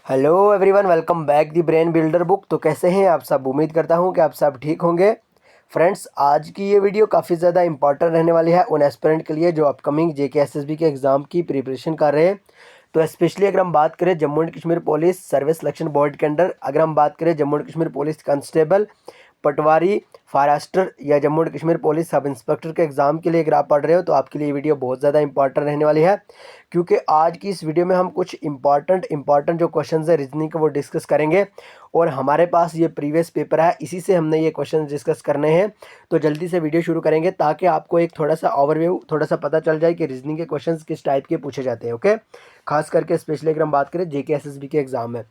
Hello everyone, welcome back the brain builder book. तो कैसे हैं आप सब? उम्मीद करता हूं कि आप सब ठीक होंगे। फ्रेंड्स, आज की ये वीडियो काफ़ी ज़्यादा इंपॉर्टेंट रहने वाली है उन एस्पिरेंट के लिए जो अपकमिंग जेकेएसएसबी के एग्ज़ाम की प्रिपरेशन कर रहे हैं। तो स्पेशली अगर हम बात करें Jammu and Kashmir police service selection board के अंडर, अगर हम बात करें Jammu and Kashmir police constable, patwari, forester या Jammu and Kashmir police sub inspector के एग्ज़ाम के लिए अगर आप पढ़ रहे हो तो आपके लिए ये वीडियो बहुत ज़्यादा इंपॉर्टेंट रहने वाली है, क्योंकि आज की इस वीडियो में हम कुछ इंपॉर्टेंट जो क्वेश्चंस है रीजनिंग के वो डिस्कस करेंगे। और हमारे पास ये प्रीवियस पेपर है, इसी से हमने ये क्वेश्चंस डिस्कस करने हैं। तो जल्दी से वीडियो शुरू करेंगे ताकि आपको एक थोड़ा सा ओवरव्यू, थोड़ा सा पता चल जाए कि रीजनिंग के क्वेश्चंस किस टाइप के पूछे जाते हैं। ओके, खास करके स्पेशली अगर हम बात करें जेकेएसएसबी के एग्ज़ाम में,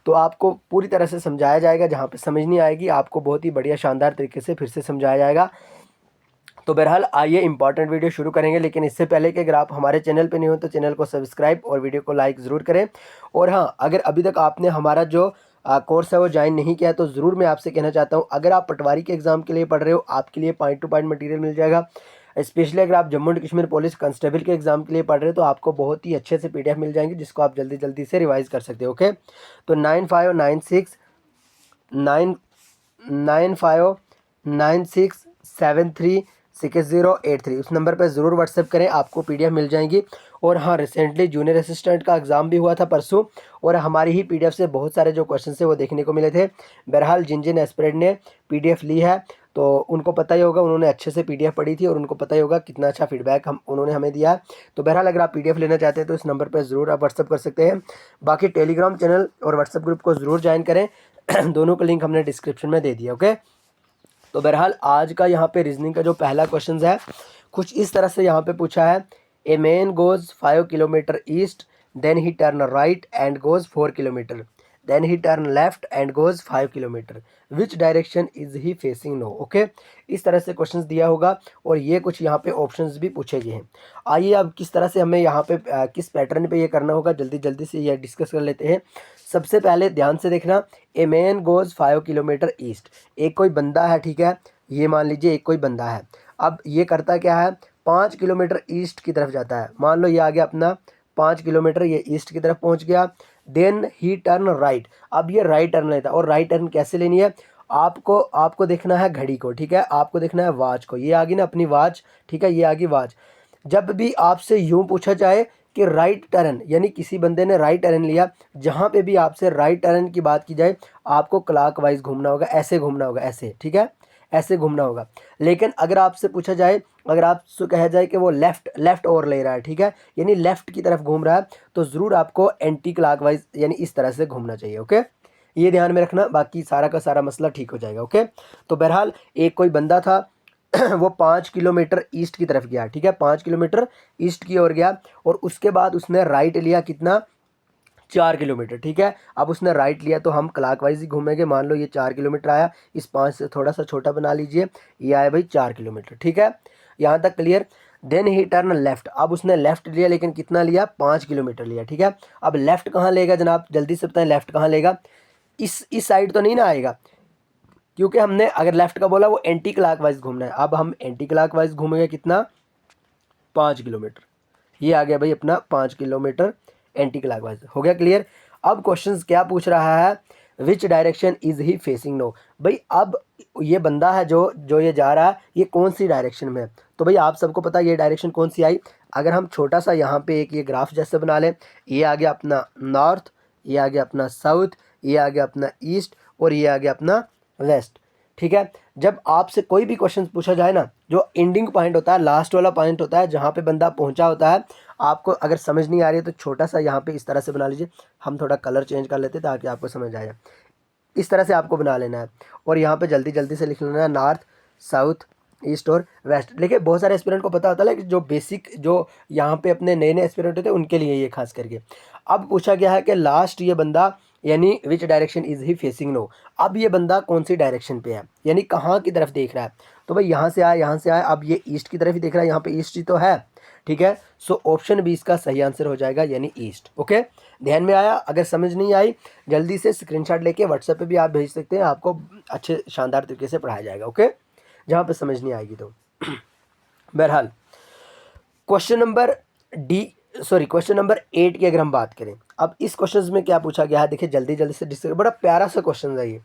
तो आपको पूरी तरह से समझाया जाएगा। जहाँ पे समझ नहीं आएगी आपको बहुत ही बढ़िया शानदार तरीके से फिर से समझाया जाएगा। तो बहरहाल आइए इंपॉर्टेंट वीडियो शुरू करेंगे, लेकिन इससे पहले कि अगर आप हमारे चैनल पे नहीं हो तो चैनल को सब्सक्राइब और वीडियो को लाइक ज़रूर करें। और हाँ, अगर अभी तक आपने हमारा जो कोर्स है वो ज्वाइन नहीं किया है तो ज़रूर मैं आपसे कहना चाहता हूँ, अगर आप पटवारी के एग्ज़ाम के लिए पढ़ रहे हो आपके लिए पॉइंट टू पॉइंट मटीरियल मिल जाएगा। स्पेशली अगर आप Jammu and Kashmir police constable के एग्ज़ाम के लिए पढ़ रहे हो तो आपको बहुत ही अच्छे से पीडीएफ मिल जाएंगे जिसको आप जल्दी जल्दी से रिवाइज कर सकते हो। ओके, तो 9596 उस नंबर पर ज़रूर व्हाट्सएप करें, आपको पीडीएफ मिल जाएंगी। और हाँ, रिसेंटली जूनियर असिस्टेंट का एग्ज़ाम भी हुआ था परसों, और हमारी ही पीडीएफ से बहुत सारे जो क्वेश्चन थे वो देखने को मिले थे। बहरहाल जिन जिन एस्पिरेंट ने पीडीएफ ली है तो उनको पता ही होगा, उन्होंने अच्छे से पीडीएफ पढ़ी थी और उनको पता ही होगा कितना अच्छा फीडबैक उन्होंने हमें दिया है। तो बहरहाल अगर आप पीडीएफ लेना चाहते हैं तो इस नंबर पर ज़रूर आप व्हाट्सएप कर सकते हैं। बाकी टेलीग्राम चैनल और व्हाट्सएप ग्रुप को ज़रूर ज्वाइन करें दोनों का लिंक हमने डिस्क्रिप्शन में दे दिया। ओके, तो बहरहाल आज का यहाँ पे रीजनिंग का जो पहला क्वेश्चन है कुछ इस तरह से यहाँ पे पूछा है। A man goes 5 kilometre east, then he turn right and goes 4 kilometre, then he turn left and goes 5 kilometre, which direction is he facing no. Okay, इस तरह से क्वेश्चंस दिया होगा और ये कुछ यहाँ पे ऑप्शंस भी पूछे गए हैं। आइए अब किस तरह से हमें यहाँ पे किस पैटर्न पे ये करना होगा जल्दी जल्दी से ये डिस्कस कर लेते हैं। सबसे पहले ध्यान से देखना, ए मैन गोज 5 किलोमीटर ईस्ट। एक कोई बंदा है, ठीक है, ये मान लीजिए एक कोई बंदा है। अब ये करता क्या है, 5 किलोमीटर ईस्ट की तरफ जाता है। मान लो ये आ गया अपना 5 किलोमीटर, ये ईस्ट की तरफ पहुंच गया। देन ही टर्न राइट, अब ये राइट टर्न लेता है। और राइट टर्न कैसे लेनी है, आपको देखना है घड़ी को, ठीक है, आपको देखना है वॉच को। ये आ गई ना अपनी वॉच, ठीक है, ये आ गई वॉच। जब भी आपसे यूं पूछा जाए कि राइट टर्न, यानी किसी बंदे ने राइट टर्न लिया, जहाँ पे भी आपसे राइट टर्न की बात की जाए आपको क्लॉकवाइज घूमना होगा, ऐसे घूमना होगा, ऐसे, ठीक है, ऐसे घूमना होगा। लेकिन अगर आपसे पूछा जाए, अगर आपसे कहा जाए कि वो लेफ्ट ओवर ले रहा है, ठीक है, यानी लेफ्ट की तरफ घूम रहा है, तो ज़रूर आपको एंटी क्लॉकवाइज यानी इस तरह से घूमना चाहिए। ओके, ये ध्यान में रखना, बाकी सारा का सारा मसला ठीक हो जाएगा। ओके, तो बहरहाल एक कोई बंदा था वो 5 किलोमीटर ईस्ट की तरफ गया, ठीक है, 5 किलोमीटर ईस्ट की ओर गया और उसके बाद उसने राइट लिया, कितना, 4 किलोमीटर, ठीक है। अब उसने राइट लिया तो हम क्लॉकवाइज ही घूमेंगे। मान लो ये 4 किलोमीटर आया, इस 5 से थोड़ा सा छोटा बना लीजिए, ये आया भाई 4 किलोमीटर, ठीक है, यहाँ तक clear. Then he turn left, अब उसने लेफ्ट लिया, लेकिन कितना लिया, 5 किलोमीटर लिया, ठीक है। अब लेफ्ट कहाँ लेगा जनाब, जल्दी से बताएं, लेफ्ट कहाँ लेगा, इस साइड तो नहीं ना आएगा, क्योंकि हमने अगर लेफ्ट का बोला वो एंटी क्लॉकवाइज घूमना है। अब हम एंटी क्लॉकवाइज घूमेंगे, कितना, 5 किलोमीटर, ये आ गया भाई अपना 5 किलोमीटर एंटी क्लॉकवाइज। हो गया क्लियर। अब क्वेश्चन क्या पूछ रहा है, which direction is he facing no. भाई अब ये बंदा है जो जो ये जा रहा है, ये कौन सी डायरेक्शन में है। तो भाई आप सबको पता है ये डायरेक्शन कौन सी आई। अगर हम छोटा सा यहाँ पे एक ये ग्राफ जैसे बना लें, ये आ गया अपना नॉर्थ, ये आ गया अपना साउथ, ये आ गया अपना ईस्ट और ये आ गया अपना वेस्ट, ठीक है। जब आपसे कोई भी क्वेश्चन पूछा जाए ना, जो एंडिंग पॉइंट होता है, लास्ट वाला पॉइंट होता है, जहाँ पे बंदा पहुंचा होता है, आपको अगर समझ नहीं आ रही है तो छोटा सा यहाँ पे इस तरह से बना लीजिए। हम थोड़ा कलर चेंज कर लेते हैं ताकि आपको समझ आए। इस तरह से आपको बना लेना है और यहाँ पे जल्दी जल्दी से लिख लेना है नॉर्थ, साउथ, ईस्ट और वेस्ट। लेकिन बहुत सारे एस्पिरेंट को पता होता है, लेकिन जो बेसिक जो यहाँ पे अपने नए नए एस्पिरेंट होते हैं उनके लिए ये खास करके। अब पूछा गया है कि लास्ट ये बंदा, यानी which direction is he facing no. अब ये बंदा कौन सी डायरेक्शन पे है, यानी कहाँ की तरफ देख रहा है। तो भाई यहाँ से आया, यहाँ से आया, अब ये ईस्ट की तरफ ही देख रहा है, यहाँ पे ईस्ट ही तो है, ठीक है। सो ऑप्शन बी इसका सही आंसर हो जाएगा, यानी ईस्ट। ओके, ध्यान में आया। अगर समझ नहीं आई जल्दी से स्क्रीनशॉट लेके व्हाट्सएप पे भी आप भेज सकते हैं, आपको अच्छे शानदार तरीके से पढ़ाया जाएगा। ओके, जहाँ पे समझ नहीं आएगी तो बहरहाल question number D sorry question number 8 की अगर हम बात करें, अब इस क्वेश्चन में क्या पूछा गया है, देखिए जल्दी जल्दी से डिस्कस, बड़ा प्यारा सा क्वेश्चन है ये।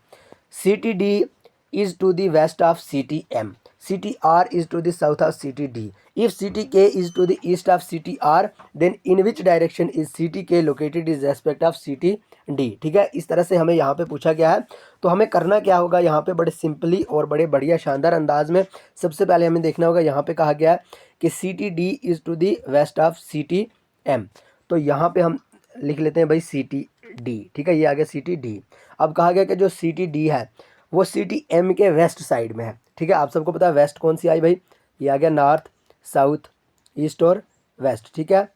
C T D is to the west of C T M, C T R is to the south of C T D, if C T K is to the east of C T R, then in which direction is C T K located is respect of C T D. ठीक है, इस तरह से हमें यहाँ पे पूछा गया है। तो हमें करना क्या होगा यहाँ पे, बड़े सिंपली और बड़े बढ़िया शानदार अंदाज में सबसे पहले हमें देखना होगा, यहाँ पे कहा गया है कि C T D is to the west of C T M. तो यहाँ पे हम लिख लेते हैं भाई सी टी डी। ठीक है, ये आ गया सी टी डी। अब कहा गया कि जो सी टी डी है वो सी टी एम के वेस्ट साइड में है। ठीक है, आप सबको पता है वेस्ट कौन सी आई भाई, ये आ गया नॉर्थ, साउथ, ईस्ट और वेस्ट। ठीक है,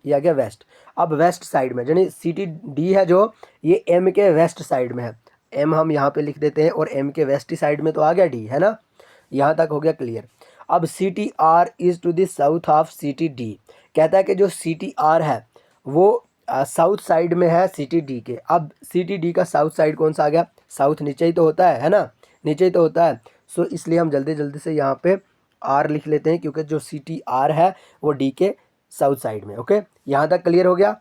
ये आ गया वेस्ट। अब वेस्ट साइड में यानी सी टी डी है जो, ये एम के वेस्ट साइड में है। एम हम यहाँ पे लिख देते हैं और एम के वेस्ट साइड में तो आ गया डी, है ना। यहाँ तक हो गया क्लियर। अब C T R is to the south of C T D, कहता है कि जो सी टी आर है वो साउथ साइड में है सी टी डी के। अब सी टी डी का साउथ साइड कौन सा आ गया, साउथ नीचे ही तो होता है ना, नीचे ही तो होता है। सो इसलिए हम जल्दी जल्दी से यहाँ पे आर लिख लेते हैं, क्योंकि जो सी टी आर है वो डी के साउथ साइड में। ओके, यहाँ तक क्लियर हो गया।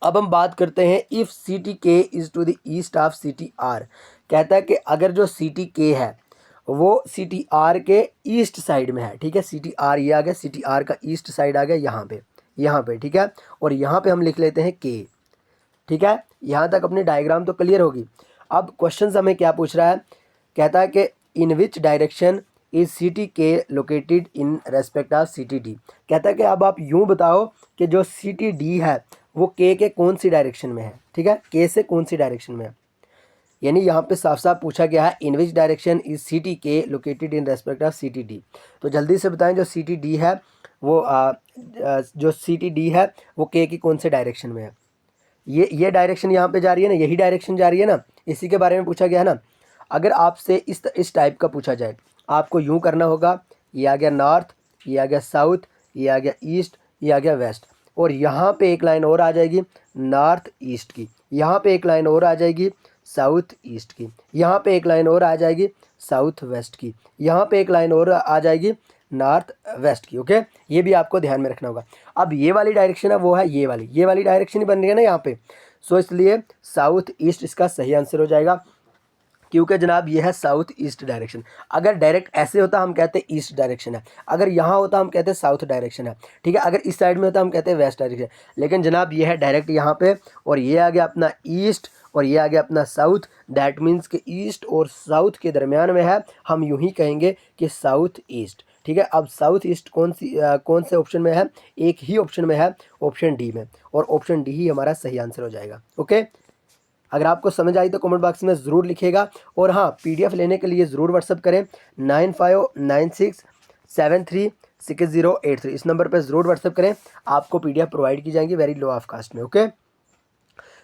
अब हम बात करते हैं if C T K is to the east of C T R, कहता है कि अगर जो सी टी के है वो सी टी आर के ईस्ट साइड में है। ठीक है, सी टी आर ये आ गया, सी टी आर का ईस्ट साइड आ गया यहाँ पे, यहाँ पे। ठीक है, और यहाँ पे हम लिख लेते हैं के। ठीक है, यहाँ तक अपनी डायग्राम तो क्लियर होगी। अब क्वेश्चन हमें क्या पूछ रहा है, कहता है कि in which direction is C T K located in respect of C T D. कहता है कि अब आप यूँ बताओ कि जो सी टी डी है वो के कौन सी डायरेक्शन में है। ठीक है, के से कौन सी डायरेक्शन में है, यानी यहाँ पे साफ साफ पूछा गया है in which direction is C T K located in respect of C T D. तो जल्दी से बताएं, जो सी टी डी है वो जो सी टी डी है वो के की कौन से डायरेक्शन में है। ये डायरेक्शन यहाँ पे जा रही है ना, यही डायरेक्शन जा रही है ना, इसी के बारे में पूछा गया है ना। अगर आपसे इस टाइप का पूछा जाए, आपको यूँ करना होगा, ये आ गया नॉर्थ, ये आ गया साउथ, ये आ गया ईस्ट, ये आ गया वेस्ट, और यहाँ पे एक लाइन और आ जाएगी नॉर्थ ईस्ट की, यहाँ पे एक लाइन और आ जाएगी साउथ ईस्ट की, यहाँ पे एक लाइन और आ जाएगी साउथ वेस्ट की, यहाँ पे एक लाइन और आ जाएगी नॉर्थ वेस्ट की। ओके, ये भी आपको ध्यान में रखना होगा। अब ये वाली डायरेक्शन है वो है ये वाली डायरेक्शन ही बन रही है ना यहाँ पे। सो इसलिए साउथ ईस्ट इसका सही आंसर हो जाएगा, क्योंकि जनाब ये है साउथ ईस्ट डायरेक्शन। अगर डायरेक्ट ऐसे होता हम कहते ईस्ट डायरेक्शन है, अगर यहाँ होता हम कहते साउथ डायरेक्शन है। ठीक है, अगर इस साइड में होता हम कहते वेस्ट डायरेक्शन, लेकिन जनाब ये है डायरेक्ट यहाँ पे, और ये आ गया अपना ईस्ट और ये आ गया अपना साउथ। दैट मीन्स कि ईस्ट और साउथ के दरमियान में है, हम यूँ ही कहेंगे कि साउथ ईस्ट। ठीक है, अब साउथ ईस्ट कौन से ऑप्शन में है, एक ही ऑप्शन में है, ऑप्शन डी में, और ऑप्शन डी ही हमारा सही आंसर हो जाएगा। ओके, अगर आपको समझ आई तो कमेंट बॉक्स में ज़रूर लिखिएगा, और हाँ पीडीएफ लेने के लिए ज़रूर व्हाट्सअप करें 9596736083, इस नंबर पर ज़रूर व्हाट्सअप करें, आपको पीडीएफ प्रोवाइड की जाएंगी वेरी लो ऑफ कास्ट में। ओके,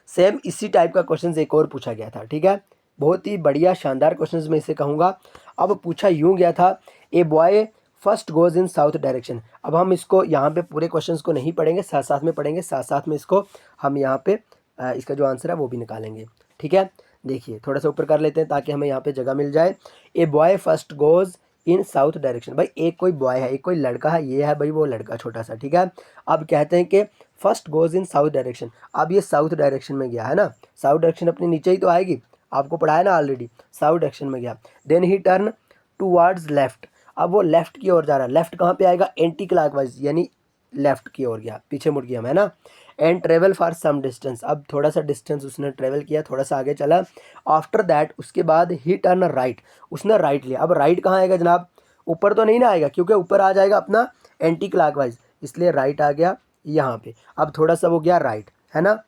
सेम इसी टाइप का क्वेश्चन एक और पूछा गया था। ठीक है, बहुत ही बढ़िया शानदार क्वेश्चन मैं इसे कहूँगा। अब पूछा यूँ गया था, a boy first goes in south direction. अब हम इसको यहाँ पे पूरे क्वेश्चंस को नहीं पढ़ेंगे, साथ साथ में पढ़ेंगे, साथ साथ में इसको हम यहाँ पे इसका जो आंसर है वो भी निकालेंगे। ठीक है, देखिए थोड़ा सा ऊपर कर लेते हैं ताकि हमें यहाँ पे जगह मिल जाए। A boy first goes in south direction, भाई एक कोई बॉय है, एक कोई लड़का है, ये है भाई वो लड़का छोटा सा। ठीक है, अब कहते हैं कि first goes in south direction, अब ये साउथ डायरेक्शन में गया है ना, साउथ डायरेक्शन अपनी नीचे ही तो आएगी, आपको पढ़ाया ना ऑलरेडी, साउथ डायरेक्शन में गया। Then he turn towards left, अब वो लेफ्ट की ओर जा रहा है। लेफ्ट कहाँ पे आएगा, एंटी क्लॉकवाइज, यानी लेफ्ट की ओर गया, पीछे मुड़ गया, है ना। And travel for some distance, अब थोड़ा सा डिस्टेंस उसने ट्रेवल किया, थोड़ा सा आगे चला। आफ्टर दैट उसके बाद ही टर्न राइट, उसने राइट लिया। अब राइट कहाँ आएगा जनाब, ऊपर तो नहीं ना आएगा, क्योंकि ऊपर आ जाएगा अपना एंटी क्लॉकवाइज, इसलिए राइट आ गया यहाँ पे। अब थोड़ा सा वो गया राइट, है ना,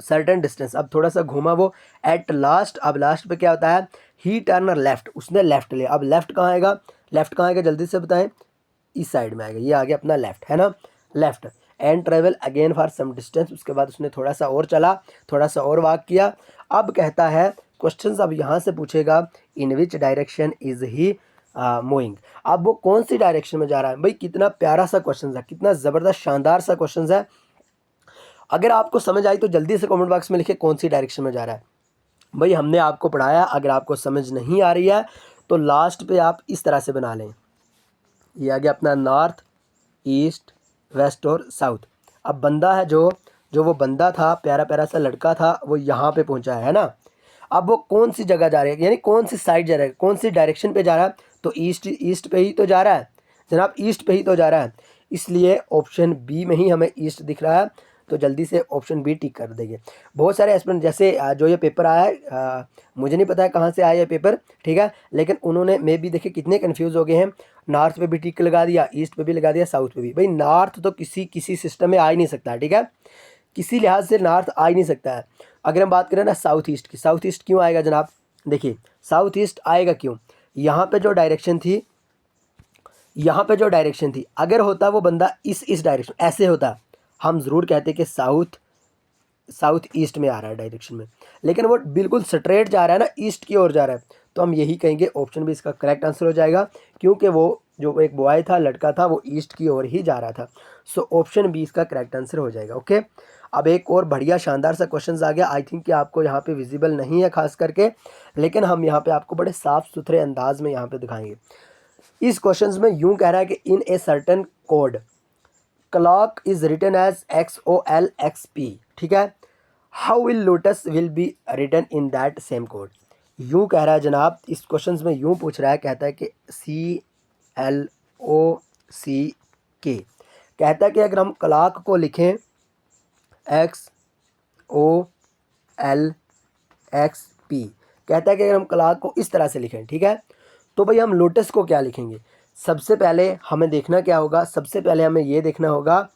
सर्टेन डिस्टेंस, अब थोड़ा सा घूमा वो। एट लास्ट, अब लास्ट पे क्या होता है, ही टर्न लेफ्ट, उसने लेफ्ट लिया। अब लेफ्ट कहाँ आएगा, लेफ्ट कहाँ आएगा जल्दी से बताएं, इस साइड में आएगा, ये आ गया अपना लेफ्ट, है ना, left. And travel again for some distance, उसके बाद उसने थोड़ा सा और चला, थोड़ा सा और वॉक किया। अब कहता है क्वेश्चन अब यहाँ से पूछेगा in which direction is he moving, अब वो कौन सी डायरेक्शन में जा रहा है। भाई कितना प्यारा सा क्वेश्चन है, कितना ज़बरदस्त शानदार सा क्वेश्चन है। अगर आपको समझ आई तो जल्दी से कमेंट बॉक्स में लिखे कौन सी डायरेक्शन में जा रहा है। भाई हमने आपको पढ़ाया, अगर आपको समझ नहीं आ रही है तो लास्ट पे आप इस तरह से बना लें, ये आ गया अपना नॉर्थ ईस्ट वेस्ट और साउथ। अब बंदा है जो वो बंदा था, प्यारा प्यारा सा लड़का था, वो यहाँ पे पहुँचा है ना। अब वो कौन सी जगह जा रहा है, यानी कौन सी साइड जा रहा है, कौन सी डायरेक्शन पे जा रहा है, तो ईस्ट पे ही तो जा रहा है जनाब, ईस्ट पे ही तो जा रहा है। इसलिए ऑप्शन बी में ही हमें ईस्ट दिख रहा है, तो जल्दी से ऑप्शन बी टिक कर देंगे। बहुत सारे एस्पिरेंट जैसे जो ये पेपर आया है, मुझे नहीं पता है कहाँ से आया ये पेपर, ठीक है, लेकिन उन्होंने मे भी देखे कितने कन्फ्यूज़ हो गए हैं। नॉर्थ पे भी टिक लगा दिया, ईस्ट पे भी लगा दिया, साउथ पे भी। भाई नॉर्थ तो किसी सिस्टम में आ ही नहीं सकता, ठीक है, किसी लिहाज से नॉर्थ आ ही नहीं सकता है। अगर हम बात करें ना साउथ ईस्ट की, साउथ ईस्ट क्यों आएगा जनाब, देखिए साउथ ईस्ट आएगा क्यों, यहाँ पे जो डायरेक्शन थी, यहाँ पे जो डायरेक्शन थी, अगर होता वो बंदा इस डायरेक्शन ऐसे होता, हम ज़रूर कहते कि साउथ ईस्ट में आ रहा है डायरेक्शन में, लेकिन वो बिल्कुल स्ट्रेट जा रहा है ना, ईस्ट की ओर जा रहा है, तो हम यही कहेंगे ऑप्शन भी इसका करेक्ट आंसर हो जाएगा, क्योंकि वो जो एक बॉय था, लड़का था, वो ईस्ट की ओर ही जा रहा था। सो ऑप्शन बी इसका करेक्ट आंसर हो जाएगा। ओके, अब एक और बढ़िया शानदार सा क्वेश्चन आ गया। आई थिंक कि आपको यहाँ पे विजिबल नहीं है खास करके, लेकिन हम यहाँ पे आपको बड़े साफ़ सुथरे अंदाज में यहाँ पे दिखाएंगे। इस क्वेश्चन में यूँ कह रहा है कि in a certain code clock is written as XOLXP, ठीक है, how will lotus will be written in that same code. यूँ कह रहा है जनाब, इस क्वेश्चन में यूँ पूछ रहा है, कहता है कि CLOCK, कहता है कि अगर हम क्लॉक को लिखें XOLXP, कहता है कि अगर हम क्लॉक को इस तरह से लिखें, ठीक है, तो भाई हम लोटस को क्या लिखेंगे। सबसे पहले हमें देखना क्या होगा, सबसे पहले हमें ये देखना होगा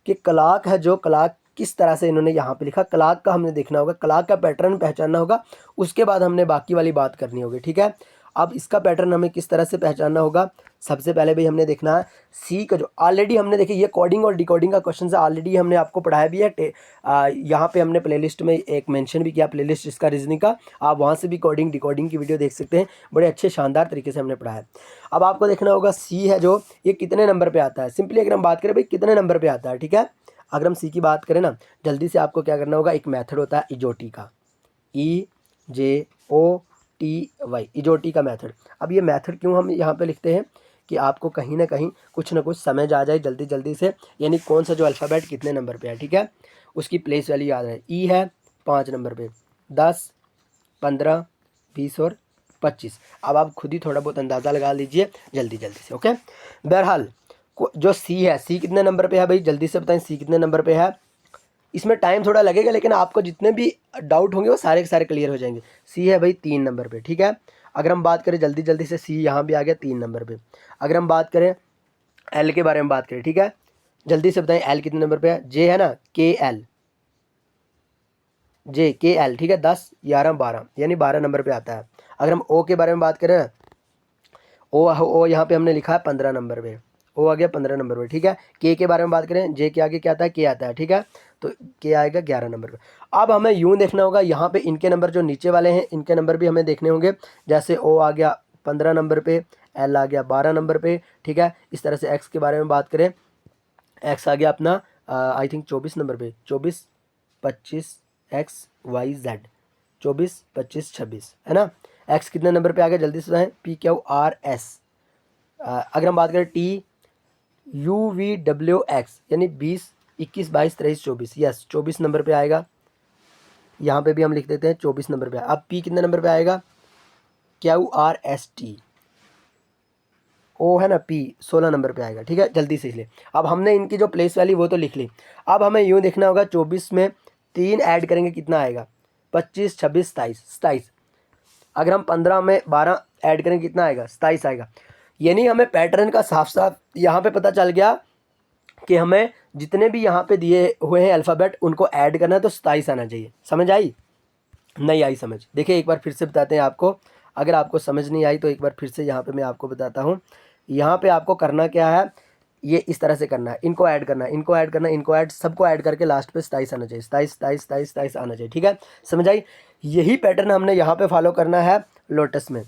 कि क्लॉक है जो, क्लॉक किस तरह से इन्होंने यहाँ पे लिखा, क्लॉक का हमने देखना होगा, क्लॉक का पैटर्न पहचानना होगा, उसके बाद हमने बाकी वाली बात करनी होगी, ठीक है। अब इसका पैटर्न हमें किस तरह से पहचानना होगा, सबसे पहले भाई हमने देखना है सी का जो ऑलरेडी हमने देखिए, ये कोडिंग और डिकोडिंग का क्वेश्चन है, ऑलरेडी हमने आपको पढ़ाया भी है। यहाँ पे हमने प्लेलिस्ट में एक मेंशन भी किया, प्लेलिस्ट इसका रीजनिंग का, आप वहाँ से भी कोडिंग डिकोडिंग की वीडियो देख सकते हैं, बड़े अच्छे शानदार तरीके से हमने पढ़ाया। अब आपको देखना होगा सी है जो, ये कितने नंबर पर आता है। सिंपली अगर हम बात करें भाई कितने नंबर पर आता है, ठीक है, अगर हम सी की बात करें ना, जल्दी से आपको क्या करना होगा, एक मेथड होता है इजोटी का, EJOTY, इजोटी का मेथड। अब ये मेथड क्यों हम यहाँ पे लिखते हैं कि आपको कहीं ना कहीं कुछ ना कुछ समझ आ जाए जल्दी जल्दी से, यानी कौन सा जो अल्फ़ाबेट कितने नंबर पे है, ठीक है, उसकी प्लेस वैल्यू याद है। ई है 5 नंबर पे, 10, 15, 20 और 25। अब आप खुद ही थोड़ा बहुत अंदाज़ा लगा लीजिए जल्दी जल्दी से। ओके, बहरहाल जो सी है, सी कितने नंबर पे है भाई, जल्दी से बताएं सी कितने नंबर पे है। इसमें टाइम थोड़ा लगेगा, लेकिन आपको जितने भी डाउट होंगे वो सारे के सारे क्लियर हो जाएंगे। सी है भाई 3 नंबर पे, ठीक है। अगर हम बात करें जल्दी जल्दी से, सी यहाँ भी आ गया 3 नंबर पे। अगर हम बात करें एल के बारे में बात करें, ठीक है, जल्दी से बताएं एल कितने नंबर पे है। जे है ना, KL, ठीक है, 10, 11, 12, यानी 12 नंबर पे आता है। अगर हम ओ के बारे में बात करें, ओ यहाँ पे हमने लिखा है 15 नंबर पे, ओ आ गया 15 नंबर पे, ठीक है। के बारे में बात करें, जे के आगे क्या आता है, के आता है, ठीक है, तो के आएगा 11 नंबर पे। अब हमें यूँ देखना होगा, यहाँ पे इनके नंबर जो नीचे वाले हैं, इनके नंबर भी हमें देखने होंगे। जैसे ओ आ गया 15 नंबर पे, एल आ गया 12 नंबर पे, ठीक है। इस तरह से एक्स के बारे में बात करें, एक्स आ गया अपना आई थिंक 24 नंबर पे, 24, 25, XYZ, 24, 25, 26, है ना। एक्स कितने नंबर पे आ गया, जल्दी से बताएं, PQRS। अगर हम बात करें TUVWX, यानी 20, 21, 22, 23, 24, यस 24 नंबर पे आएगा। यहाँ पे भी हम लिख देते हैं 24 नंबर पे। अब पी कितने नंबर पे आएगा, QRST। ओ है ना, पी 16 नंबर पे आएगा, ठीक है, जल्दी से इसलिए। अब हमने इनकी जो प्लेस वाली वो तो लिख ली। अब हमें यूँ देखना होगा, 24 में 3 ऐड करेंगे कितना आएगा, 25, 26, 27। अगर हम 15 में 12 ऐड करेंगे कितना आएगा, 27 आएगा। यानी हमें पैटर्न का साफ साफ यहाँ पे पता चल गया कि हमें जितने भी यहाँ पे दिए हुए हैं अल्फ़ाबेट उनको ऐड करना है, तो 27 आना चाहिए। समझ आई, नहीं आई समझ, देखिए एक बार फिर से बताते हैं आपको। अगर आपको समझ नहीं आई तो एक बार फिर से यहाँ पे मैं आपको बताता हूँ। यहाँ पे आपको करना क्या है, ये इस तरह से करना है, इनको ऐड करना है, इनको ऐड करना है, इनको ऐड, सबको ऐड करके लास्ट पे 27 आना चाहिए, 27, 27, 27, 27 आना चाहिए, ठीक है, समझ आई। यही पैटर्न हमने यहाँ पे फॉलो करना है लोटस में,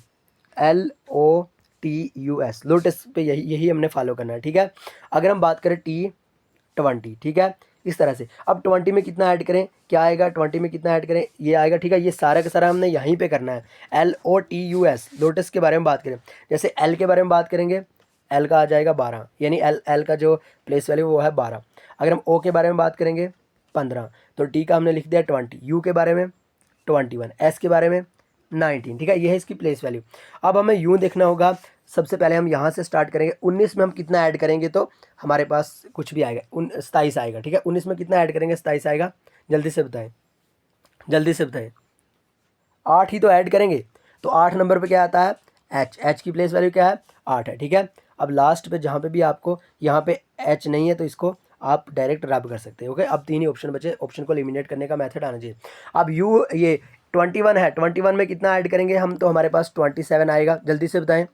LOTUS, लोटस पे यही हमने फॉलो करना है, ठीक है। अगर हम बात करें T20, ठीक है, इस तरह से। अब 20 में कितना ऐड करें, क्या आएगा, 20 में कितना ऐड करें, ये आएगा, ठीक है। ये सारा का सारा हमने यहीं पे करना है, LOTUS, लोटस के बारे में बात करें। जैसे एल के बारे में बात करेंगे, एल का आ जाएगा 12, यानी एल एल का जो प्लेस वैल्यू वो है 12। अगर हम ओ के बारे में बात करेंगे 15, तो टी का हमने लिख दिया 20, यू के बारे में 21, एस के बारे में 19, ठीक है, ये है इसकी प्लेस वैल्यू। अब हमें यूँ देखना होगा, सबसे पहले हम यहाँ से स्टार्ट करेंगे। 19 में हम कितना ऐड करेंगे तो हमारे पास कुछ भी आएगा, 27 आएगा, ठीक है। 19 में कितना ऐड करेंगे, 27 आएगा। जल्दी से बताएं, जल्दी से बताएं। 8 ही तो ऐड करेंगे, तो 8 नंबर पे क्या आता है, एच। एच की प्लेस वैल्यू क्या है, 8 है, ठीक है। अब लास्ट पे जहाँ पे भी आपको यहाँ पे एच नहीं है तो इसको आप डायरेक्ट रब कर सकते हैं, ओके। अब 3 ही ऑप्शन बचे, ऑप्शन को एलिमिनेट करने का मेथड आना चाहिए। अब यू ये 21 है, 21 में कितना ऐड करेंगे हम, तो हमारे पास 27 आएगा। जल्दी से बताएं।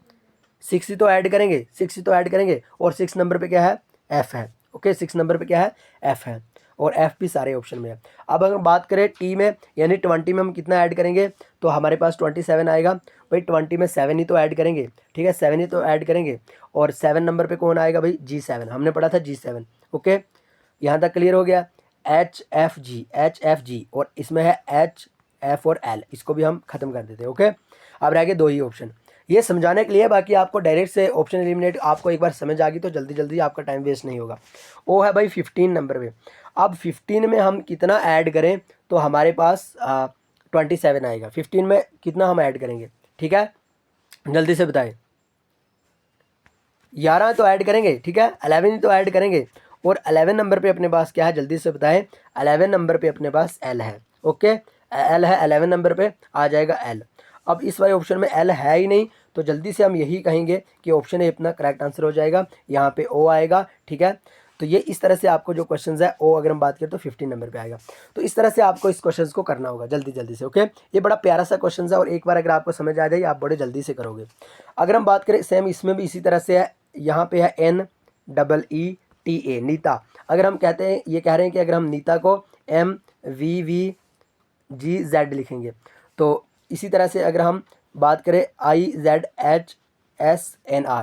6 ही तो ऐड करेंगे, 6 ही तो ऐड करेंगे, और 6 नंबर पे क्या है, एफ है, ओके। 6 नंबर पे क्या है, एफ है, और एफ भी सारे ऑप्शन में है। अब अगर बात करें टी में, यानी 20 में हम कितना ऐड करेंगे, तो हमारे पास 27 आएगा। भाई 20 में 7 ही तो ऐड करेंगे, ठीक है, 7 ही तो ऐड करेंगे। और 7 नंबर पे कौन आएगा भाई, G7, हमने पढ़ा था G7, ओके। यहाँ तक क्लियर हो गया। H F G, H F G, और इसमें है एच एफ और एल, इसको भी हम खत्म कर देते हैं, ओके। अब रह गए 2 ही ऑप्शन, ये समझाने के लिए, बाकी आपको डायरेक्ट से ऑप्शन एलिमिनेट आपको एक बार समझ आ गई तो जल्दी जल्दी आपका टाइम वेस्ट नहीं होगा। वो है भाई 15 नंबर पे। अब 15 में हम कितना ऐड करें तो हमारे पास 27 आएगा। 15 में कितना हम ऐड करेंगे, ठीक है, जल्दी से बताएं। 11 तो ऐड करेंगे, ठीक है, 11 तो ऐड करेंगे, और 11 नंबर पे अपने पास क्या है, जल्दी से बताएं। 11 नंबर पे अपने पास एल है, ओके, एल है, 11 नंबर पे आ जाएगा एल। अब इस वाले ऑप्शन में एल है ही नहीं, तो जल्दी से हम यही कहेंगे कि ऑप्शन ए अपना करेक्ट आंसर हो जाएगा। यहाँ पे ओ आएगा, ठीक है। तो ये इस तरह से आपको जो क्वेश्चंस है ओ अगर हम बात करें तो 15 नंबर पे आएगा। तो इस तरह से आपको इस क्वेश्चन को करना होगा जल्दी जल्दी से, ओके। ये बड़ा प्यारा सा क्वेश्चन है, और एक बार अगर आपको समझ आ जाए आप बड़े जल्दी से करोगे। अगर हम बात करें सेम इसमें भी इसी तरह से है, यहाँ पे है NEETA, नीता। अगर हम कहते हैं, ये कह रहे हैं कि अगर हम नीता को MVVGZ लिखेंगे, तो इसी तरह से अगर हम बात करें IZHSNR,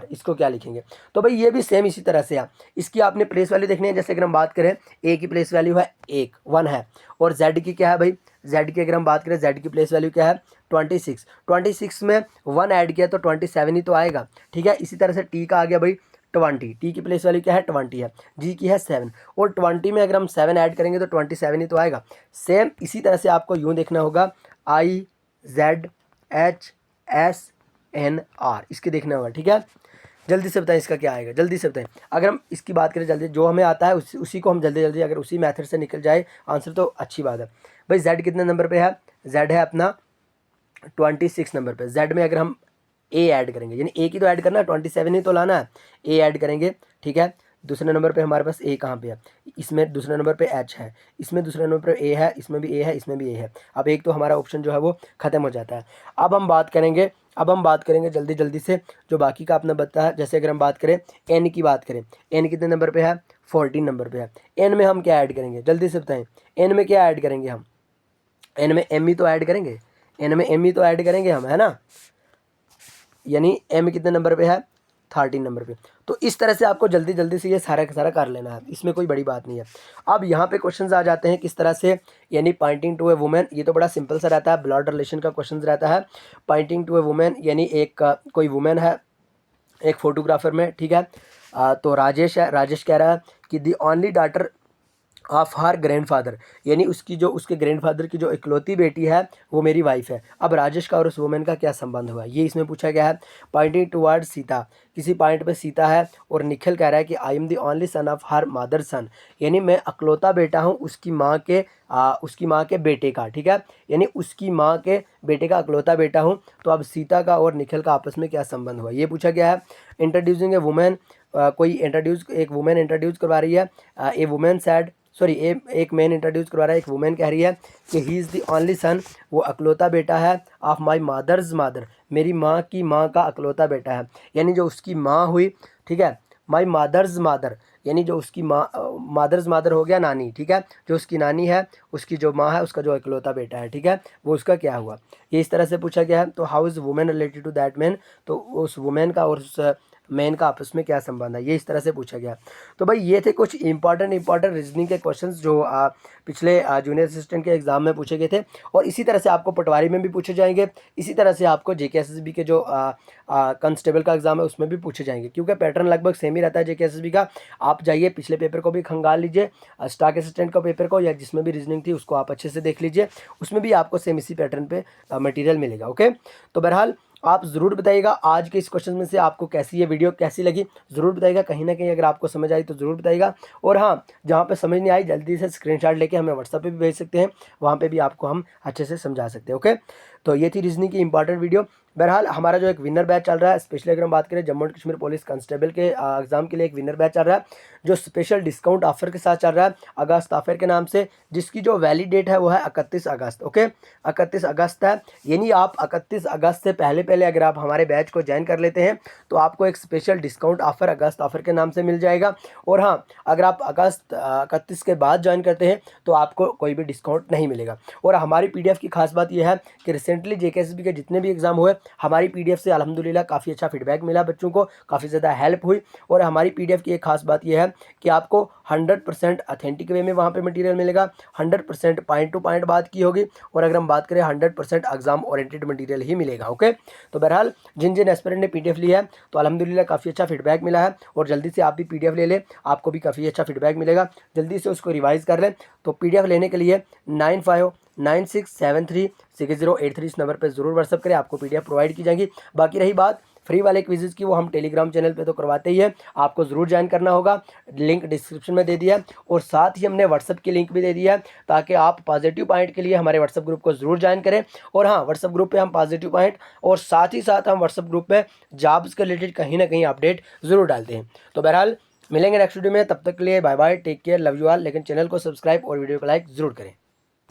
इसको क्या लिखेंगे, तो भाई ये भी सेम इसी तरह से है। इसकी आपने प्लेस वैल्यू देखनी है। जैसे अगर हम बात करें ए की प्लेस वैल्यू है 1 है, और जेड की क्या है भाई, जेड की अगर हम बात करें जेड की प्लेस वैल्यू क्या है 26। 26 में 1 ऐड किया तो 27 ही तो आएगा, ठीक है। इसी तरह से टी का आ गया भाई 20, टी की प्लेस वैल्यू क्या है 20 है, जी की है 7, और 20 में अगर हम 7 ऐड करेंगे तो 27 ही तो आएगा। सेम इसी तरह से आपको यूँ देखना होगा, IZHSNR, इसके देखना होगा, ठीक है। जल्दी से बताएं इसका क्या आएगा, जल्दी से बताएं। अगर हम इसकी बात करें जल्दी, जो हमें आता है उसी को हम जल्दी जल्दी अगर उसी मेथड से निकल जाए आंसर तो अच्छी बात है। भाई जेड कितने नंबर पे है, जेड है अपना 26 नंबर पे। जेड में अगर हम ए ऐड करेंगे, यानी ए की तो ऐड करना है, 27 ही तो लाना है, ए ऐड करेंगे, ठीक है। दूसरे नंबर पे हमारे पास ए कहाँ पे है, इसमें दूसरे नंबर पे एच है, इसमें दूसरे नंबर पे ए है, इसमें भी ए है, इसमें भी ए है। अब एक तो हमारा ऑप्शन जो है वो ख़त्म हो जाता है। अब हम बात करेंगे, जल्दी जल्दी से जो बाकी का आपने बताया। जैसे अगर हम बात करें एन की बात करें, एन कितने नंबर पे है, 14 नंबर पे है। एन में हम क्या ऐड करेंगे, जल्दी से बताएं। एन में क्या ऐड करेंगे हम, एन में एम ही तो ऐड करेंगे, एन में एम ही तो ऐड करेंगे हम, है ना। यानी एम कितने नंबर पे है, 13 नंबर पे। तो इस तरह से आपको जल्दी जल्दी से ये सारा का सारा कर लेना है, इसमें कोई बड़ी बात नहीं है। अब यहाँ पे क्वेश्चंस आ जाते हैं किस तरह से, यानी पॉइंटिंग टू ए वुमेन, ये तो बड़ा सिंपल सा रहता है, ब्लड रिलेशन का क्वेश्चन रहता है। पॉइंटिंग टू ए वुमेन, यानी एक कोई वुमेन है एक फोटोग्राफर में, ठीक है। तो राजेश है, राजेश कह रहा है कि the only daughter of her grandfather, यानी उसकी जो उसके ग्रैंडफादर की जो इकलौती बेटी है वो मेरी वाइफ है। अब राजेश का और उस वुमेन का क्या संबंध हुआ, ये इसमें पूछा गया है। पॉइंटिंग टुवर्ड सीता, किसी पॉइंट पे सीता है, और निखिल कह रहा है कि I am the only son of her mother सन, यानी मैं अकलौता बेटा हूँ उसकी माँ के बेटे का, ठीक है। यानी उसकी माँ के बेटे का अकलौता बेटा हूँ। तो अब सीता का और निखिल का आपस में क्या संबंध हुआ, ये पूछा गया है। इंट्रोड्यूसिंग ए वुमेन, एक वुमेन इंट्रोड्यूस करवा रही है। ए वुमेन सैड, सॉरी एक मैन इंट्रोड्यूस करवा रहा है, एक वुमेन कह रही है कि he is the only son, वो अकलौता बेटा है, ऑफ माई मदर्स मदर, मेरी माँ की माँ का अकलौता बेटा है, यानी जो उसकी माँ हुई, ठीक है। माई मदर्स मदर, यानी जो उसकी माँ, मदर्स मदर हो गया नानी, ठीक है। जो उसकी नानी है उसकी जो माँ है उसका जो इकलौता बेटा है, ठीक है, वो उसका क्या हुआ, ये इस तरह से पूछा गया है। तो how is women related to that man, तो उस वुमेन का और उस मेन का आपस में क्या संबंध है, ये इस तरह से पूछा गया। तो भाई ये थे कुछ इंपॉर्टेंट रीजनिंग के क्वेश्चंस जो पिछले जूनियर असिस्टेंट के एग्जाम में पूछे गए थे, और इसी तरह से आपको पटवारी में भी पूछे जाएंगे, इसी तरह से आपको जेकेएसएसबी के जो कांस्टेबल का एग्जाम है उसमें भी पूछे जाएंगे, क्योंकि पैटर्न लगभग सेम ही रहता है जेकेएसएसबी का। आप जाइए पिछले पेपर को भी खंगाल लीजिए, स्टाफ असिस्टेंट का पेपर को, या जिसमें भी रीजनिंग थी उसको आप अच्छे से देख लीजिए, उसमें भी आपको सेम इसी पैटर्न पे मटेरियल मिलेगा। ओके, तो बहरहाल आप ज़रूर बताइएगा आज के इस क्वेश्चन में से आपको कैसी ये वीडियो कैसी लगी, ज़रूर बताइएगा। कहीं ना कहीं अगर आपको समझ आई तो ज़रूर बताइएगा, और हाँ, जहाँ पे समझ नहीं आई जल्दी से स्क्रीनशॉट लेके हमें व्हाट्सएप पे भी भेज सकते हैं, वहाँ पे भी आपको हम अच्छे से समझा सकते हैं। ओके, तो ये थी रीजनिंग की इंपॉर्टेंट वीडियो। बहरहाल हमारा जो एक विनर बैच चल रहा है, स्पेशली अगर हम बात करें Jammu and Kashmir police constable के एग्जाम के लिए एक विनर बैच चल रहा है, जो स्पेशल डिस्काउंट ऑफर के साथ चल रहा है अगस्त ऑफर के नाम से, जिसकी जो वैलिड डेट है वो है 31 अगस्त। ओके, 31 अगस्त है, यानी आप 31 अगस्त से पहले अगर आप हमारे बैच को ज्वाइन कर लेते हैं तो आपको एक स्पेशल डिस्काउंट ऑफर अगस्त ऑफर के नाम से मिल जाएगा। और हाँ, अगर आप अगस्त 31 के बाद ज्वाइन करते हैं तो आपको कोई भी डिस्काउंट नहीं मिलेगा। और हमारी पीडीएफ की खास बात यह है कि रिसेंटली जेकेएसएसबी के जितने भी एग्जाम हुए, हमारी पीडीएफ से अल्हम्दुलिल्लाह काफ़ी अच्छा फीडबैक मिला, बच्चों को काफ़ी ज़्यादा हेल्प हुई। और हमारी पीडीएफ की एक खास बात यह है कि आपको 100% अथेंटिक वे में वहाँ पे मटेरियल मिलेगा, 100% पॉइंट टू पॉइंट बात की होगी, और अगर हम बात करें 100% एग्जाम ओरिएंटेड मटेरियल ही मिलेगा। ओके, तो बहरहाल जिन जिन एस्पिरेंट ने पीडीएफ लिया है तो अल्हम्दुलिल्लाह काफ़ी अच्छा फीडबैक मिला है, और जल्दी से आप भी पीडीएफ ले लें, आपको भी काफ़ी अच्छा फीडबैक मिलेगा। जल्दी से उसको रिवाइज कर लें। तो पीडीएफ लेने के लिए 9596736083 इस नंबर पर ज़रूर व्हाट्सअप करें, आपको पीडीएफ प्रोवाइड की जाएगी। बाकी रही बात फ्री वाले क्विज़ की, वो हम टेलीग्राम चैनल पे तो करवाते ही है, आपको ज़रूर ज्वाइन करना होगा, लिंक डिस्क्रिप्शन में दे दिया है, और साथ ही हमने व्हाट्सअप की लिंक भी दे दिया है, ताकि आप पॉजिटिव पॉइंट के लिए हमारे व्हाट्सअप ग्रुप को ज़रूर ज्वाइन करें। और हाँ, व्हाट्सअप ग्रुप पे हम पॉजिटिव पॉइंट और साथ ही साथ हम व्हाट्सअप ग्रुप पे जॉब्स के रिलेटेड कहीं ना कहीं अपडेट ज़रूर डालते हैं। तो बहरहाल मिलेंगे नेक्स्ट वीडियो में, तब तक के लिए bye bye, take care, love you all. लेकिन चैनल को सब्सक्राइब और वीडियो को लाइक ज़रूर करें।